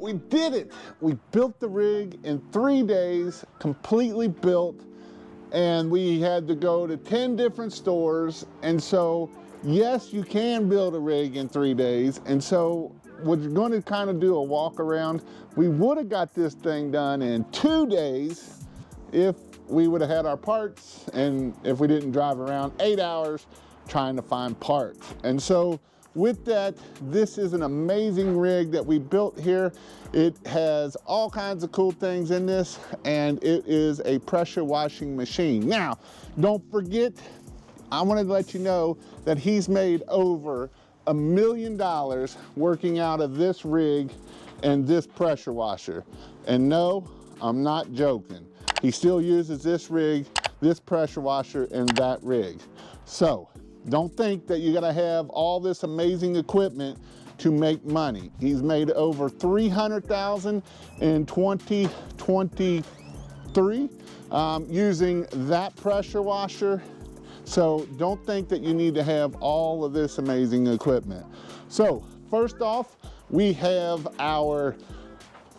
we did it. We built the rig in 3 days, completely built, and we had to go to 10 different stores. And so, yes, you can build a rig in 3 days. And so we're going to kind of do a walk around. We would have got this thing done in 2 days if we would have had our parts and if we didn't drive around 8 hours trying to find parts. And so with that, this is an amazing rig that we built here. It has all kinds of cool things in this, and it is a pressure washing machine. Now, don't forget, I wanted to let you know that he's made over $1 million working out of this rig and this pressure washer. And no, I'm not joking. He still uses this rig, this pressure washer, and that rig. So don't think that you gotta have all this amazing equipment to make money. He's made over $300,000 in 2023 using that pressure washer. So don't think that you need to have all of this amazing equipment. So first off, we have our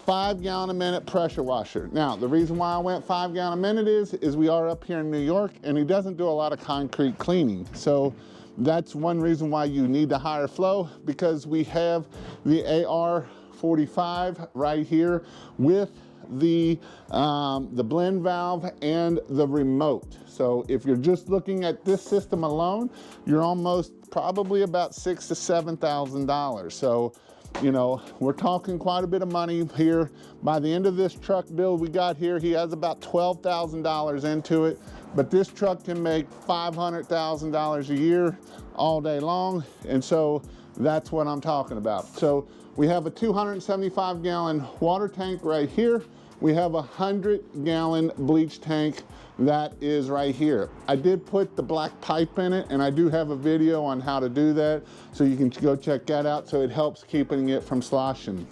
5 gallon a minute pressure washer. Now, the reason why I went 5 gallon a minute is we are up here in New York and he doesn't do a lot of concrete cleaning. So that's one reason why you need the higher flow, because we have the AR45 right here with the blend valve and the remote. So if you're just looking at this system alone, you're almost probably about $6,000 to $7,000. So, you know, we're talking quite a bit of money here. By the end of this truck build we got here, he has about $12,000 into it, but this truck can make $500,000 a year all day long. And so that's what I'm talking about. So we have a 275 gallon water tank right here. We have a 100 gallon bleach tank that is right here. I did put the black pipe in it, and I do have a video on how to do that, so you can go check that out. So it helps keeping it from sloshing.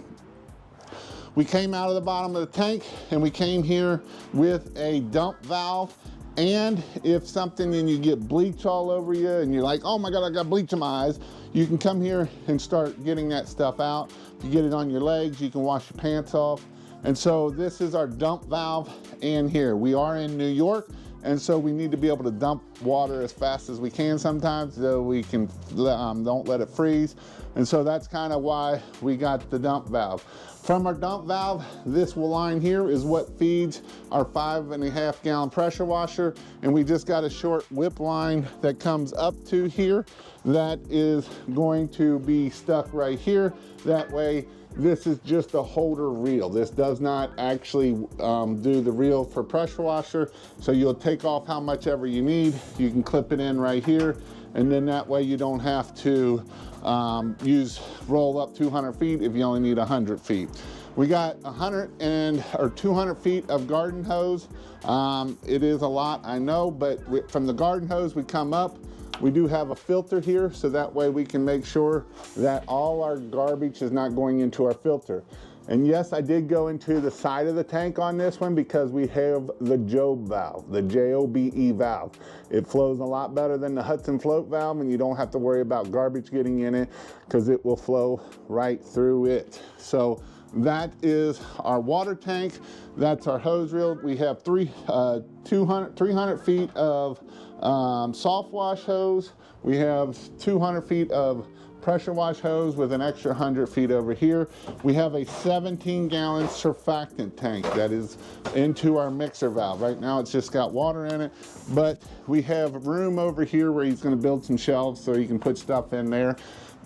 We came out of the bottom of the tank and we came here with a dump valve. And if something and you get bleach all over you and you're like, oh my God, I got bleach in my eyes, you can come here and start getting that stuff out. If you get it on your legs, you can wash your pants off. And so this is our dump valve in here. We are in New York, and so we need to be able to dump water as fast as we can sometimes, so we can don't let it freeze. And so that's kind of why we got the dump valve. From our dump valve, this line here is what feeds our 5.5 gallon pressure washer. And we just got a short whip line that comes up to here that is going to be stuck right here. That way, this is just a holder reel. This does not actually do the reel for pressure washer. So you'll take off how much ever you need. You can clip it in right here. And then that way you don't have to roll up 200 feet if you only need 100 feet. We got 200 feet of garden hose. It is a lot, I know, but from the garden hose we come up. We do have a filter here, so that way we can make sure that all our garbage is not going into our filter. And yes, I did go into the side of the tank on this one because we have the Jobe valve, the J-O-B-E valve. It flows a lot better than the Hudson float valve, and you don't have to worry about garbage getting in it because it will flow right through it. So that is our water tank. That's our hose reel. We have 300 feet of soft wash hose. We have 200 feet of pressure wash hose with an extra 100 feet over here. We have a 17 gallon surfactant tank that is into our mixer valve. Right now it's just got water in it, but we have room over here where he's going to build some shelves so he can put stuff in there.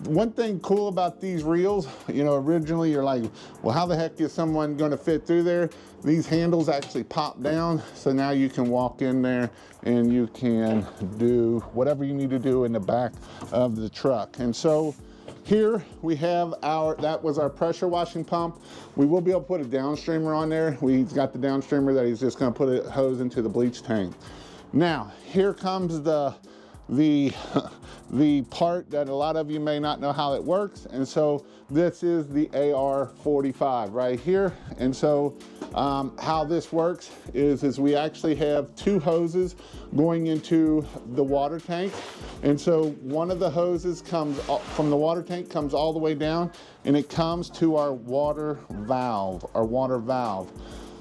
One thing cool about these reels, you know, originally you're like, well, how the heck is someone going to fit through there? These handles actually pop down, so now you can walk in there and you can do whatever you need to do in the back of the truck. And so here we have that was our pressure washing pump. We will be able to put a downstreamer on there. We've got the downstreamer that he's just going to put a hose into the bleach tank. Now, here comes the the the part that a lot of you may not know how it works. And so this is the AR45 right here. And so how this works is we actually have two hoses going into the water tank. And so one of the hoses comes from the water tank, comes all the way down, and it comes to our water valve,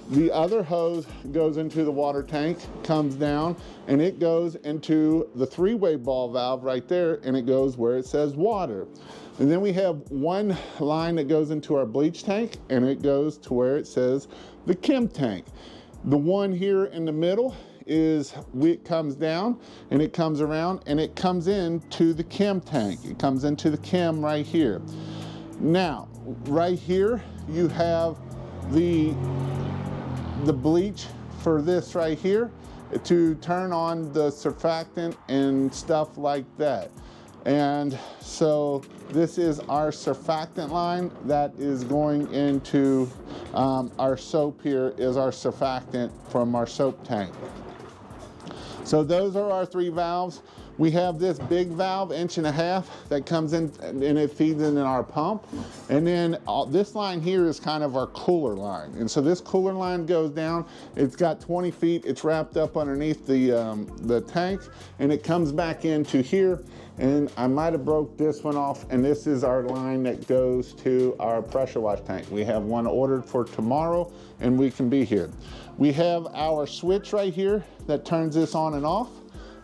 The other hose goes into the water tank, comes down, and it goes into the three-way ball valve right there, and it goes where it says water. And then we have one line that goes into our bleach tank, and it goes to where it says the chem tank. The one here in the middle it comes down, and it comes around, and it comes into the chem tank. It comes into the chem right here. Now, right here, you have the bleach for this right here to turn on the surfactant and stuff like that. And so this is our surfactant line that is going into our soap. Here is our surfactant from our soap tank. So those are our three valves. We have this big valve, 1.5 inches, that comes in and it feeds in our pump. And then this line here is kind of our cooler line. And so this cooler line goes down. It's got 20 feet. It's wrapped up underneath the tank, and it comes back into here. And I might have broke this one off, and this is our line that goes to our pressure wash tank. We have one ordered for tomorrow, and we can be here. We have our switch right here that turns this on and off,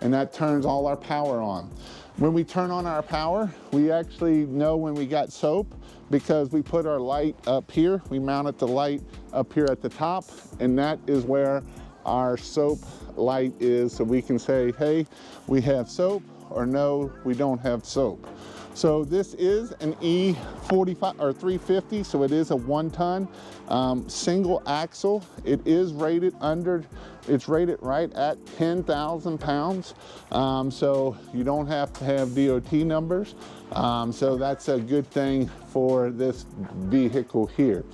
and that turns all our power on. When we turn on our power, we actually know when we got soap because we put our light up here. We mounted the light up here at the top, and that is where our soap light is. So we can say, hey, we have soap, or no, we don't have soap. So this is an E45 or 350, so it is a 1-ton single axle. It is rated it's rated right at 10,000 pounds. So you don't have to have DOT numbers. So that's a good thing for this vehicle here.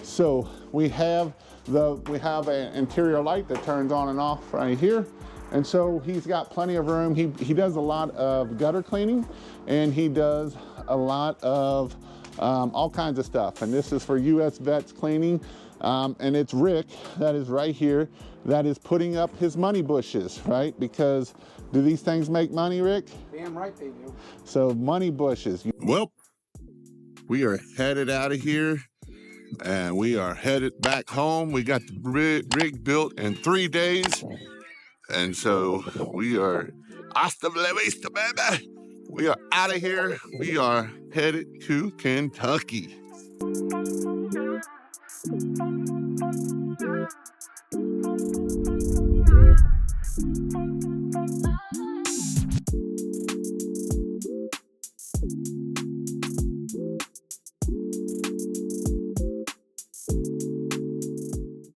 So we have an interior light that turns on and off right here. And so he's got plenty of room. He does a lot of gutter cleaning, and he does a lot of all kinds of stuff. And this is for US Vets cleaning. And it's Rick, that is right here, that is putting up his money bushes, right? Because do these things make money, Rick? Damn right they do. So money bushes. Well, we are headed out of here, and we are headed back home. We got the rig built in 3 days. And so we are hasta la vista, baby. We are out of here. We are headed to Kentucky.